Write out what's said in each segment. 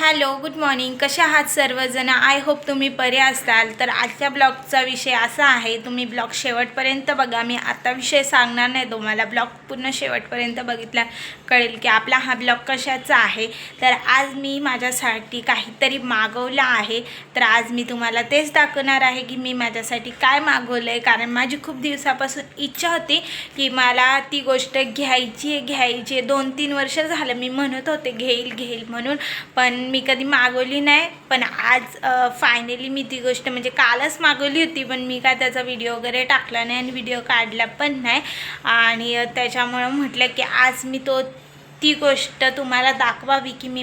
Hello, good morning. कशा आहात सर्वजण? आय होप तुम्ही बरे असाल. तर आजच्या ब्लॉगचा विषय असा आहे, तुम्ही ब्लॉग शेवटपर्यंत बघा. मी आता विषय सांगणार नाही तुम्हाला, ब्लॉग पूर्ण शेवटपर्यंत बघितला कळेल की आपला हा ब्लॉग कशाचा आहे. तर आज मी माझ्यासाठी काहीतरी मागवलं आहे, तर आज मी तुम्हाला तेच दाखवणार आहे की मी माझ्यासाठी काय मागवलं आहे. कारण माझी खूप दिवसापासून इच्छा होती की मला ती गोष्ट घ्यायची आहे. 2-3 वर्ष झालं मी म्हणत होते घेईल म्हणून, पण मी कधी मागवली नाही. पण आज फायनली मी ती गोष्ट म्हणजे कालच मागवली होती, पण मी काय त्याचा व्हिडिओ वगैरे टाकला नाही आणि व्हिडिओ काढला पण नाही. आणि त्याच्यामुळं म्हटलं की आज मी ती गोष्ट तुम्हाला दाखवावी की मी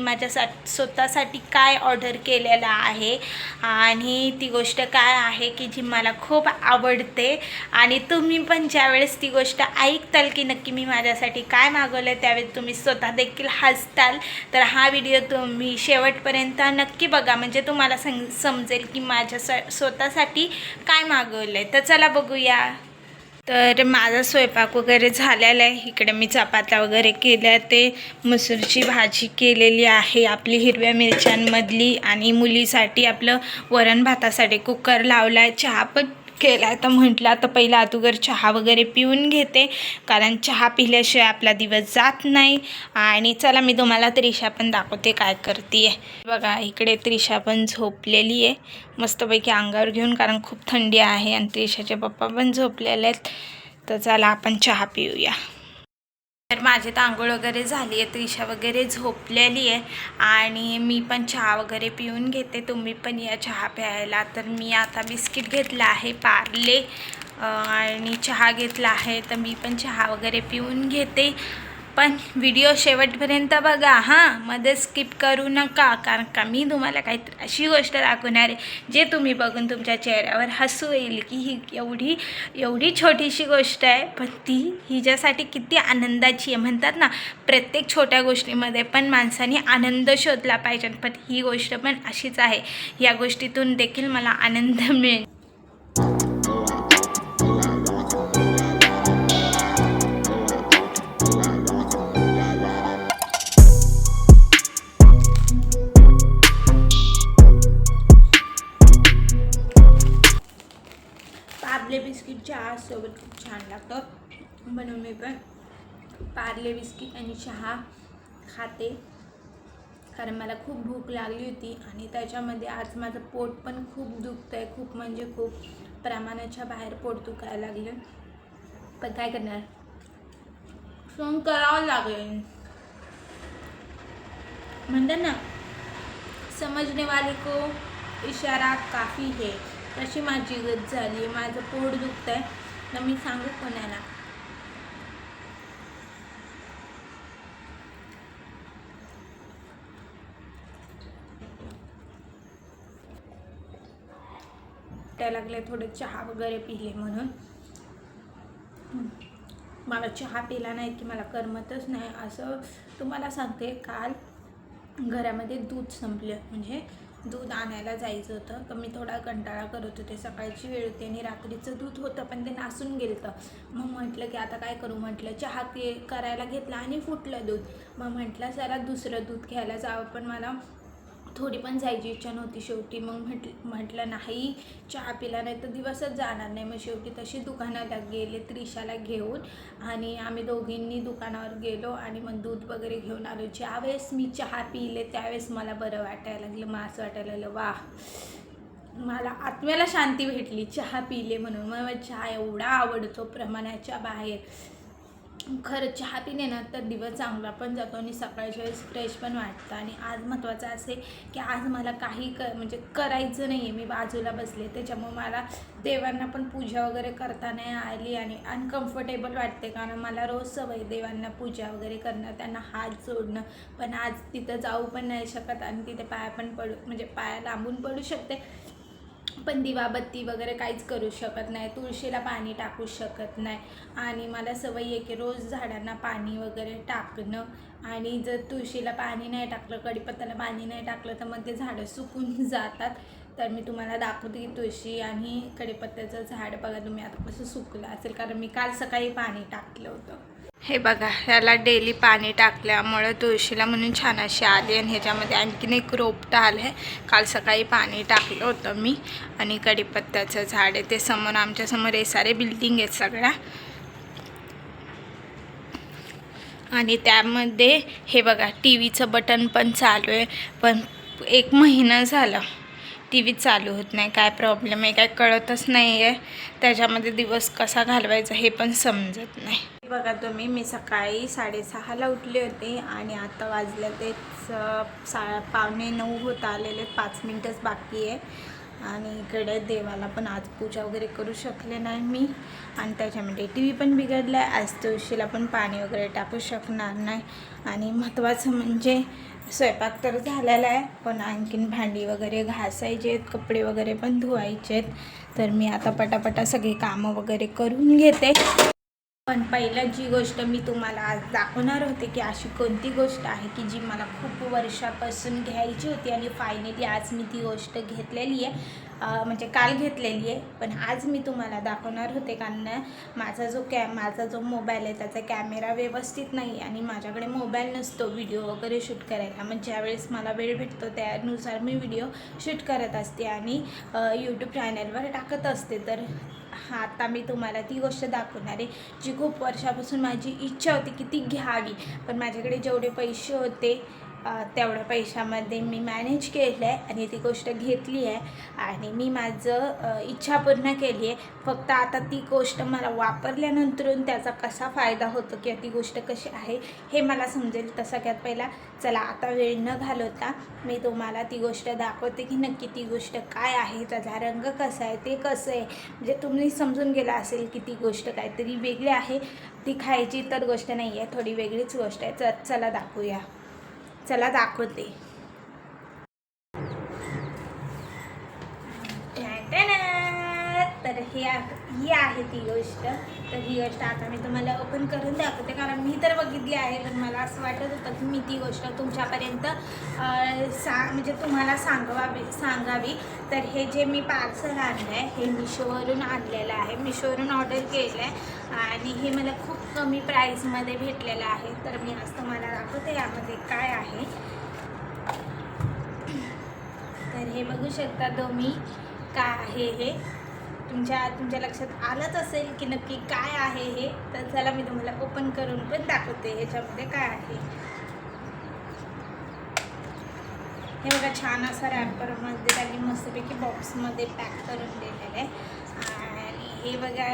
स्वतःसाठी काय ऑर्डर केलेलं आहे आणि ती गोष्ट काय आहे की जी मला खूप आवडते. आणि तुम्ही पण ज्यावेळेस ती गोष्ट ऐकताल की नक्की मी माझ्यासाठी काय मागवलं आहे, त्यावेळेस तुम्ही स्वतः देखील हसताल. तर हा व्हिडिओ तुम्ही शेवटपर्यंत नक्की बघा, म्हणजे तुम्हाला समजेल की स्वतःसाठी काय मागवलं आहे. तर चला बघूया. तर माझा स्वयंपाक वगैरे झालेला आहे. इकडे मी चपात्या वगैरे केल्या, ते मसूरची भाजी केलेली आहे आपली हिरव्या मिरच्यांमधली, आणि मुलीसाठी आपलं वरण भातासाठी कुकर लावला आहे. चहा पण केला आहे. तर म्हटलं आता पहिला अगोदर चहा वगैरे पिऊन घेते, कारण चहा पिल्याशिवाय आपला दिवस जात नाही. आणि चला मी तुम्हाला त्रिशा पण दाखवते काय करते आहे. बघा इकडे त्रिशा पण झोपलेली आहे मस्तपैकी अंगावर घेऊन, कारण खूप थंडी आहे. आणि त्रिशाचे पप्पा पण झोपलेले आहेत. तर चला आपण चहा पिऊया. तर माझी तर आंघोळ वगैरे झाली आहे, त्रिशा वगैरे झोपलेली आहे आणि मी पण चहा वगैरे पिऊन घेते. तुम्ही पण या चहा प्यायला. तर मी आता बिस्किट घेतलं आहे पार्ले आणि चहा घेतला आहे. तर मी पण चहा वगैरे पिऊन घेते. पण व्हिडिओ शेवटपर्यंत बघा हां, मध्ये स्किप करू नका, कारण का मी तुम्हाला काहीतरी अशी गोष्ट दाखवणार आहे जे तुम्ही बघून तुमच्या चेहऱ्यावर हसू येईल की ही एवढी छोटीशी गोष्ट आहे, पण ती हिच्यासाठी किती आनंदाची आहे. म्हणतात ना, प्रत्येक छोट्या गोष्टीमध्ये पण माणसाने आनंद शोधला पाहिजे, पण ही गोष्ट पण अशीच आहे. या गोष्टीतून देखील मला आनंद मिळेल. पार्ले बिस्किट चहासोबत खूप छान लागतं, म्हणून मी पण पार्ले बिस्किट आणि चहा खाते. कारण मला खूप भूक लागली होती आणि त्याच्यामध्ये आज माझं पोट पण खूप दुखतं आहे, खूप म्हणजे खूप प्रमाणाच्या बाहेर पोट दुखायला लागलं. पण काय करणार, सहन करावं लागेल. म्हणतात ना, समजने वाले को इशारा काफी है. तशी माझी गत झाली. माझं पोट दुखत आहे, तर मी सांगू कोणाला. त्या लागले थोडे चहा वगैरे पिले म्हणून. मला चहा पिला नाही की मला करमतच नाही. असं तुम्हाला सांगते, काल घरामध्ये दूध संपलं, म्हणजे दूध आणायला जायचं होतं. तर मी थोडा कंटाळा करत होते, सकाळची वेळ होती आणि रात्रीचं दूध होतं पण ते नासून गेलं. मग म्हटलं की आता काय करू, म्हटलं चहा करायला घेतला आणि फुटलं दूध. मग म्हटलं जरा दुसरं दूध घ्यायला जावं, पण मला थोडी पण जायची इच्छा नव्हती. शेवटी मग म्हटलं नाही, चहा पिला नाही तर दिवसच जाणार नाही. मग शेवटी तशी दुकानाला गेले त्रिशाला घेऊन, आणि आम्ही दोघींनी दुकानावर गेलो आणि मग दूध वगैरे घेऊन आलो. ज्यावेळेस मी चहा पिले त्यावेळेस मला बरं वाटायला लागलं. मग असं वाटायला लागलं वाह, मला आत्म्याला शांती भेटली चहा पिले म्हणून. मग चहा एवढा आवडतो प्रमाणाच्या बाहेर. खरं चहा पिणे ना तर दिवस चांगला पण जातो आणि सकाळच्या वेळेस फ्रेश पण वाटतं. आणि आज महत्त्वाचं असे की आज मला काही म्हणजे करायचं नाही आहे, मी बाजूला बसले. त्याच्यामुळे मला देवांना पण पूजा वगैरे करता नाही आली आणि अनकम्फर्टेबल वाटते, कारण मला रोज सवय देवांना पूजा वगैरे करणं, त्यांना हात जोडणं. पण आज तिथं जाऊ पण नाही शकत आणि तिथे पाया पण म्हणजे पाया लांबून पडू शकते, पण दिवाबत्ती वगैरे काहीच करू शकत नाही. तुळशीला पाणी टाकू शकत नाही. आणि मला सवय आहे की रोज झाडांना पाणी वगैरे टाकणं. आणि जर तुळशीला पाणी नाही टाकलं, कढीपत्त्याला पाणी नाही टाकलं तर मग ते झाडं सुकून जातात. तर मी तुम्हाला दाखवते की तुळशी आणि कढीपत्त्याचं झाड बघा तुम्ही आता कसं सुकलं असेल, कारण मी काल सकाळी पाणी टाकलं होतं. हे बघा, ह्याला डेली पाणी टाकल्यामुळे तुळशीला म्हणून छान अशी आली. आणि ह्याच्यामध्ये आणखीन एक रोपटं आलं आहे. काल सकाळी पाणी टाकलं होतं मी. आणि कढीपत्त्याचं झाड आहे ते समोर, आमच्यासमोर हे सारे बिल्डिंग आहेत सगळ्या. आणि त्यामध्ये हे बघा, टी व्हीचं बटन पण चालू आहे. पण 1 महिना झाला टी व्ही चालू होत नाही. काय प्रॉब्लेम आहे काय कळतच नाही आहे. त्याच्यामध्ये दिवस कसा घालवायचा हे पण समजत नाही. बघा तुम्ही, मी सकाळी 6:30ला उठले होते आणि आता वाजले तेच 8:45 होत आलेले. 5 मिनटंच बाकी आहे. आणि इकडे देवाला पण आज पूजा वगैरे करू शकले नाही मी. आणि त्याच्यामध्ये टी व्ही पण बिघडला आहे. आज तुळशीला पण पाणी वगैरे टाकू शकणार नाही. आणि महत्त्वाचं म्हणजे स्वयंपाक तर झालेला आहे, पण आणखीन भांडी वगैरे घासायचे आहेत, कपडे वगैरे पण धुवायचे आहेत. तर मी आता पटापटा सगळी कामं वगैरे करून घेते. पण पहिलं जी गोष्ट मी तुम्हाला आज दाखवणार होते की अशी कोणती गोष्ट आहे की जी मला खूप वर्षापासून घ्यायची होती आणि फायनली आज मी ती गोष्ट घेतलेली आहे. म्हणजे काल घेतलेली आहे, पण आज मी तुम्हाला दाखवणार होते. कारण माझा जो मोबाईल आहे त्याचा कॅमेरा व्यवस्थित नाही आणि माझ्याकडे मोबाईल नसतो व्हिडिओ वगैरे शूट करायला. मग ज्यावेळेस मला वेळ भेटतो त्यानुसार मी व्हिडिओ शूट करत असते आणि यूट्यूब चॅनलवर टाकत असते. तर आता मी तुम्हाला ती गोष्ट दाखवणार आहे जी खूप वर्षापासून माझी इच्छा होती की ती घ्यावी. पण माझ्याकडे जेवढे पैसे होते तेवढ्या पैशामध्ये मी मॅनेज केलं आहे आणि ती गोष्ट घेतली आहे. आणि मी माझं इच्छा पूर्ण केली आहे. फक्त आता ती गोष्ट मला वापरल्यानंतरून त्याचा कसा फायदा होतो किंवा ती गोष्ट कशी आहे हे मला समजेल. तर सगळ्यात पहिला चला, आता वेळ न घालवता मी तुम्हाला ती गोष्ट दाखवते की नक्की ती गोष्ट काय आहे, त्याचा रंग कसा आहे, ते कसं आहे. म्हणजे तुम्ही समजून गेला असेल की ती गोष्ट काहीतरी वेगळी आहे. ती खायची तर गोष्ट नाही आहे, थोडी वेगळीच गोष्ट आहे. चला दाखवूया. चला दाखवते. तर ही आहे ती गोष्ट. तर ही गोष्ट आता मी तुम्हाला ओपन करून दाखवते, कारण मी तर बघितली आहे. पण मला असं वाटत होतं की मी ती गोष्ट तुमच्यापर्यंत म्हणजे तुम्हाला सांगावी. तर हे जे मी पार्सल आणलं आहे हे मिशोवरून आणलेलं आहे. मिशोवरून ऑर्डर केलं आहे आणि हे मला खूप कमी प्राईसमध्ये भेटलेलं आहे. तर मी आज तुम्हाला दाखवते यामध्ये काय आहे. तर हे बघू शकता तुम्ही काय आहे हे. तुमच्या लक्षात आलंच असेल की नक्की काय आहे हे. तर चला मी तुम्हाला ओपन करून पण दाखवते ह्याच्यामध्ये काय आहे. हे बघा, छान असा रॅपरमध्ये त्यांनी मस्तपैकी बॉक्समध्ये पॅक करून दिलेलं आहे. आणि हे बघा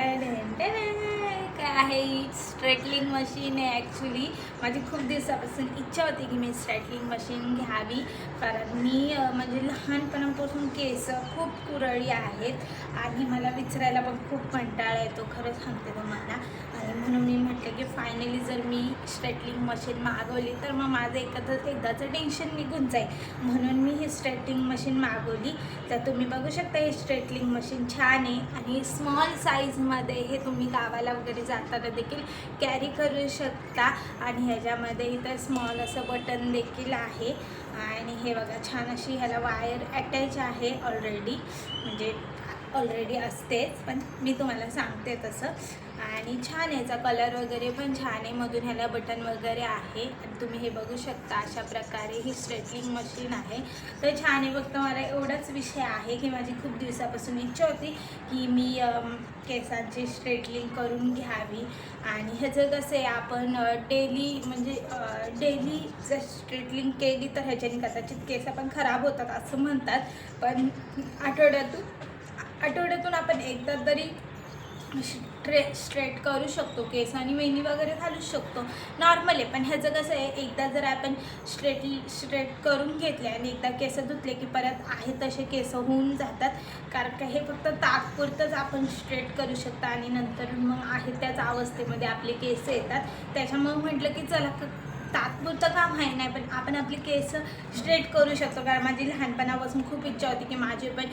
काय आहे, स्ट्रेटलिंग मशीन आहे. ॲक्च्युली माझी खूप दिवसापासून इच्छा होती की मी स्ट्रेटलिंग मशीन घ्यावी. कारण मी म्हणजे लहानपणापासून केस खूप कुरळी आहेत आणि मला विचारायला पण खूप कंटाळा येतो, खरं सांगते तुम्हाला. आणि म्हणून मी म्हटलं की फायनली जर मी स्ट्रेटलिंग मशीन मागवली तर मग माझं एकदाचं टेन्शन निघून जाईल. म्हणून मी ही स्ट्रेटलिंग मशीन मागवली. तर तुम्ही बघू शकता हे स्ट्रेटलिंग मशीन छान आहे आणि स्मॉल साईजमध्ये हे तुम्ही गावाला वगैरे जाताना देखील कॅरी करू शकता. आणि ह्याच्यामध्ये इथं स्मॉल असं बटन देखील आहे. आणि हे बघा, छान अशी ह्याला वायर अटॅच आहे ऑलरेडी असतेच, पण मी तुम्हाला सांगते तसं. आणि छान याचा कलर वगैरे पण छान आहे. मधून ह्याला बटन वगैरे आहे आणि तुम्ही हे बघू शकता अशा प्रकारे ही स्ट्रेटलिंग मशीन आहे. तर छान आहे. फक्त मला एवढाच विषय आहे की माझी खूप दिवसापासून इच्छा होती की मी केसांची स्ट्रेटलिंग करून घ्यावी. आणि ह्याचं कसं आहे, आपण डेली जर स्ट्रेटलिंग केली तर ह्याच्याने कदाचित केस पण खराब होतात असं म्हणतात. पण आठवड्यातून आपण एकदा तरी स्ट्रेट करू शकतो केस आणि वेणी वगैरे घालू शकतो, नॉर्मल आहे. पण ह्याचं कसं आहे, एकदा जर आपण स्ट्रेट करून घेतले आणि एकदा केस धुतले की परत आहे तसे केस होऊन जातात. कारण का हे फक्त तात्पुरतंच आपण स्ट्रेट करू शकता आणि नंतर मग आहे त्याच अवस्थेमध्ये आपले केस येतात. त्याच्यामुळे म्हटलं की चला तात्पुरतं काम आहे नाही, पण आपण आपली केस स्ट्रेट करू शकतो. कारण माझी लहानपणापासून खूप इच्छा होती की माझे पण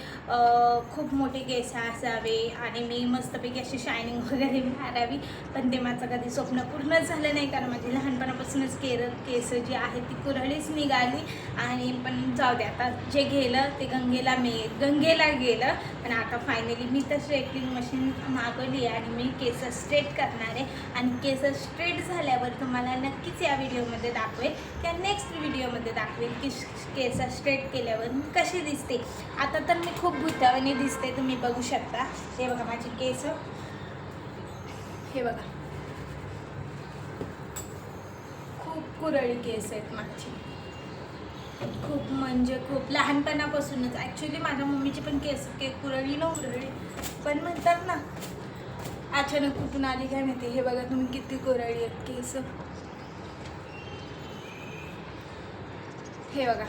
खूप मोठे केस असावे आणि मी मस्तपैकी अशी शायनिंग वगैरे मारावी, पण ते माझं कधी स्वप्न पूर्णच झालं नाही. कारण माझी लहानपणापासूनच केस जी आहेत ती कुरळीच निघाली. आणि पण जाऊ दे, आता जे गेलं ते गंगेला गेलं. पण आता फायनली मी तर स्ट्रेटनिंग मशीन मागवली आहे आणि मी केस स्ट्रेट करणार आहे. आणि केस स्ट्रेट झाल्यावर तुम्हाला नक्कीच या व्हिडिओमध्ये दाखवेल, त्या नेक्स्ट व्हिडिओमध्ये दाखवेल की केस स्ट्रेट केल्यावर मी कशी दिसते. आता तर मी खूप भुतावानी दिसते, तुम्ही बघू शकता. हे बघा माझी केस, हे बघा खूप कुरळी केस आहेत माझी, खूप म्हणजे खूप लहानपणापासूनच. ॲक्च्युली माझ्या मम्मीची पण केस कुरळी कुरळी, पण म्हणतात ना अचानक कुठून आली काय माहिती. हे बघा तुम्ही किती कुरळी आहेत केस, हे बघा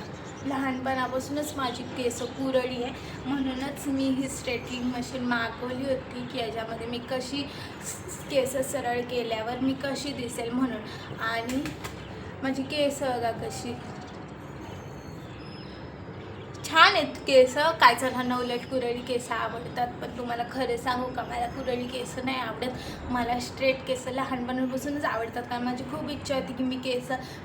लहानपणापासूनच माझी केस कुरळी आहे. म्हणूनच मी ही स्ट्रेटनिंग मशीन मागवली होती की याच्यामध्ये मी कशी केस सरळ केल्यावर मी कशी दिसेल म्हणून. आणि माझी केस बघा कशी छान आहेत केस. काय जणांना उलट कुरळी केस आवडतात, पण तुम्हाला खरं सांगू का, मला कुरळी केस नाही आवडत. मला स्ट्रेट केस लहानपणापासूनच आवडतात. कारण माझी खूप इच्छा होती की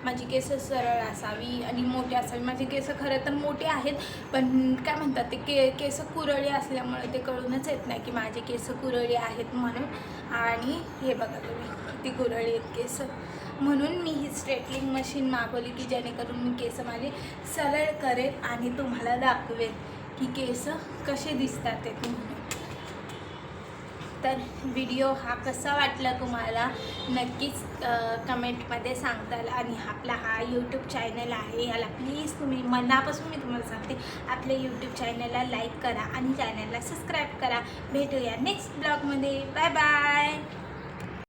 माझी केस सरळ असावी आणि मोठी असावी. माझे केस खरं तर मोठे आहेत, पण काय म्हणतात ते केस कुरळी असल्यामुळे ते कळूनच येत नाही की माझे केस कुरळी आहेत म्हणून. आणि हे बघा तुम्ही किती कुरळी आहेत केस. म्हणून मी ही स्ट्रेटनिंग मशीन मागवली की जेणेकरून मी केस माझे सरळ करेल आणि तुम्हाला दाखवेल की केस कसे दिसतात ते तुम्हाला. तर व्हिडिओ हा कसा वाटला तुम्हाला नक्कीच कमेंटमध्ये सांगताल. आणि आपला हा यूट्यूब चॅनल आहे, याला प्लीज तुम्ही मनापासून मी तुम्हाला सांगते आपल्या यूट्यूब चॅनलला लाईक करा आणि चॅनलला सबस्क्राईब करा. भेटूया नेक्स्ट ब्लॉगमध्ये. Bye bye.